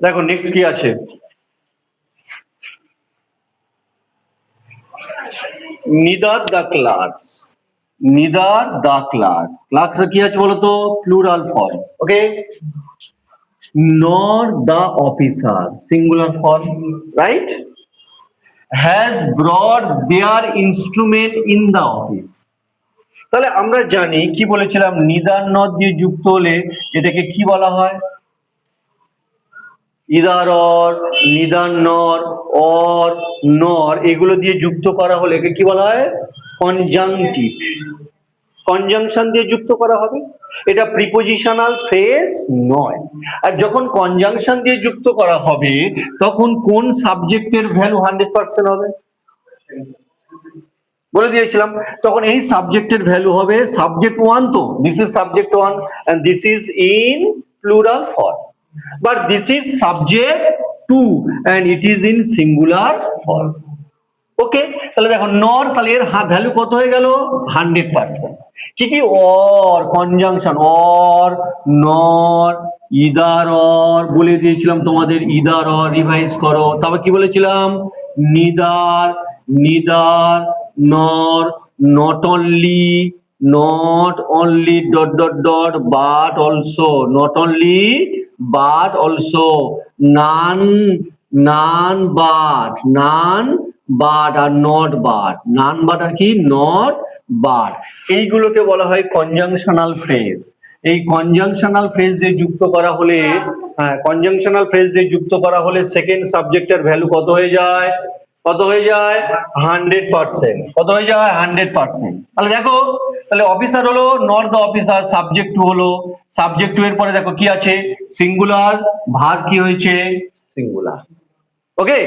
দেখো নেক্সট কি আছে, neither the clerks, neither the clerks, clerks কি আছে বলতো, plural form, okay, nor the officer, singular form, right, has brought their instrument in the office। তাহলে আমরা জানি কি বলেছিলাম, নিদার নর দিয়ে যুক্ত হলে এটাকে কি বলা হয়, ইদার অর, নিদার নর, অর, নর, এগুলো দিয়ে যুক্ত করা হলে একে কি বলা হয়, কনজাংটিভ, কনজাংশন দিয়ে যুক্ত করা হবে, এটা প্রিপোজিশনাল ফ্রেজ নয়। আর যখন কনজাংশন দিয়ে যুক্ত করা হবে তখন কোন সাবজেক্টের ভ্যালু 100% হবে বলে দিয়েছিলাম, তখন এই সাবজেক্টের ভ্যালু হবে সাবজেক্ট 1, তো this is subject 1 and this is in plural form, but this is subject 2 and it is in singular form। ওকে, তাহলে দেখো নর, তাহলে এর ভ্যালু কত হয়ে গেল, 100%। কি কি, অর, কনজাংশন, অর, নর, ইদার অর বলে দিয়েছিলাম তোমাদের, ইদার অর রিভাইজ করো। তারপর কি বলেছিলাম, neither, neither, nor, not only, not only dot dot dot but also, not only but also, none, none but, none but আর নট বাট, নান বাট আর কি, নট বাট, এইগুলোকে বলা হয় কনজাংশনাল ফ্রেজ। এই কনজাংশনাল ফ্রেজ দিয়ে যুক্ত করা হলে, হ্যাঁ, কনজাংশনাল ফ্রেজ দিয়ে যুক্ত করা হলে সেকেন্ড সাবজেক্টের ভ্যালু কত হয়ে যায়, কত হয়ে যায়, 100%, কত হয়ে যায়, 100%। তাহলে দেখো, তাহলে অফিসার হলো নট দ্য অফিসার, সাবজেক্ট 2 হলো, সাবজেক্ট 2 এর পরে দেখো কি আছে, সিঙ্গুলার, ভার্ব কি হয়েছে, সিঙ্গুলার, ওকে,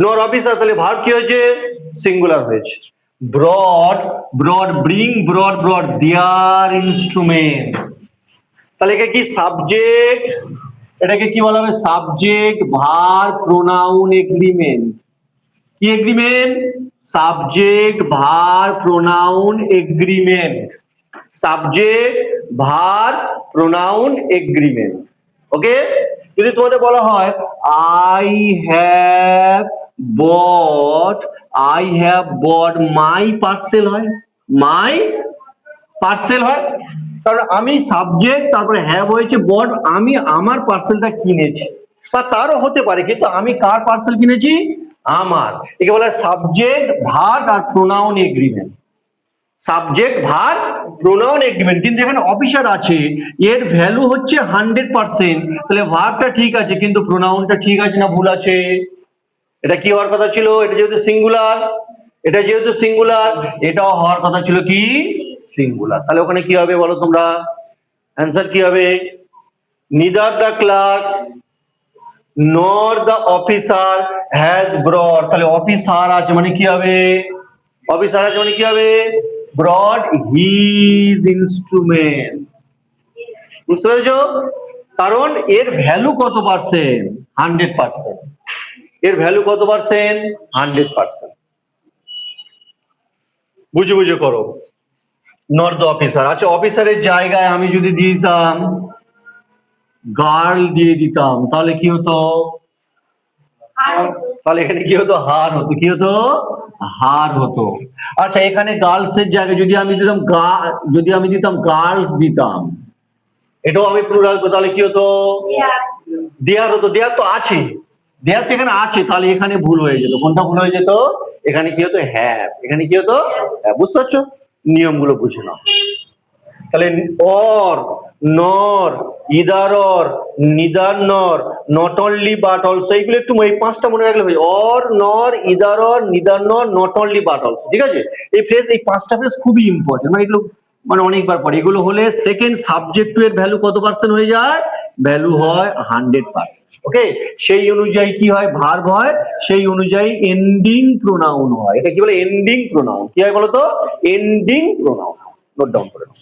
নর অফিসার, তাহলে ভার্ব কি হয়েছে, সিঙ্গুলার হয়েছে। Brought, brought, bring, brought, brought their instrument, তাহলে এটা কি সাবজেক্ট, এটাকে কি বলা হবে, সাবজেক্ট ভার্ব প্রোনাউন এগ্রিমেন্ট, কি agreement, subject verb pronoun agreement, subject verb pronoun agreement, okay. যদি তোমাদের বলা হয় I have bought, I have bought my parcel, হয় মাই পার্সেল হয়, কারণ আমি সাবজেক্ট, তারপরে হ্যাভ হয়েছে, বট আমি আমার পার্সেলটা কিনেছি, বা তারও হতে পারে, কিন্তু আমি কার পার্সেল কিনেছি, আমার, একে বলা হয় সাবজেক্ট ভার্ব আর pronoun agreement, subject verb pronoun agreement. কিন্তু এখানে অফিসার আছে, এর ভ্যালু হচ্ছে 100%, তাহলে ভার্বটা ঠিক আছে কিন্তু প্রোনাউনটা ঠিক আছে না ভুল আছে, এটা কি হওয়ার কথা ছিল, এটা যেহেতু সিঙ্গুলার, এটা যেহেতু সিঙ্গুলার, এটাও হওয়ার কথা ছিল কি, সিঙ্গুলার। তাহলে ওখানে কি হবে বলো তোমরা, অ্যান্সার কি হবে, neither the clerks nor the officer has brought, তাহলে অফিসার আছে মানে কি হবে, অফিসার আছে মানে কি হবে, ব্রড হিজ ইনস্ট্রুমেন্ট, বুঝতে পেরেছো, কারণ এর ভ্যালু কত পার্সেন্ট, 100%, এর ভ্যালু কত পার্সেন্ট, 100%, বুঝে বুঝে করো। নট দ্য অফিসার, আচ্ছা অফিসারের জায়গায় আমি যদি দিতাম গার্ল দিয়ে দিতাম তাহলে কি হতো, তাহলে এখানে কি হতো, হার হতো, কি হতো, হার হতো। আচ্ছা এখানে গার্লস এর জায়গায় যদি আমি দিতাম যদি আমি দিতাম গার্লস দিতাম, এটাও আমি প্লুরাল, তাহলে কি হতো, দেয়ার হতো, দেয়ার তো আছে, দেয়ার তো এখানে আছে, তাহলে এখানে ভুল হয়ে যেত, কোনটা ভুল হয়ে যেত, এখানে কি হতো, হ্যাভ, এখানে কি হতো, বুঝতে পারছো, নিয়মগুলো বুঝে নাও। তাহলে অর, নর, either or, neither nor, not only but also, এইগুলো একটু এই 5টা মনে রাখলে হবে, অর, নর, either or, neither nor, not only but also, ঠিক আছে। এই ফ্রেজ, এই 5টা ফ্রেজ খুবই ইম্পর্টেন্ট, মানে এগুলো মানে অনেকবার পড়ে, এগুলো হলে সেকেন্ড সাবজেক্ট 2 এর ভ্যালু কত পার্সেন্ট হয়ে যায়, ভ্যালু হয় 100%, ওকে। সেই অনুযায়ী কি হয়, ভার্ব হয়, সেই অনুযায়ী এন্ডিং প্রোনাউন হয়, এটা কি বলে, এন্ডিং প্রোনাউন, কি হয় বলতো, এন্ডিং প্রোনাউন, নোট ডাউন করে নাও।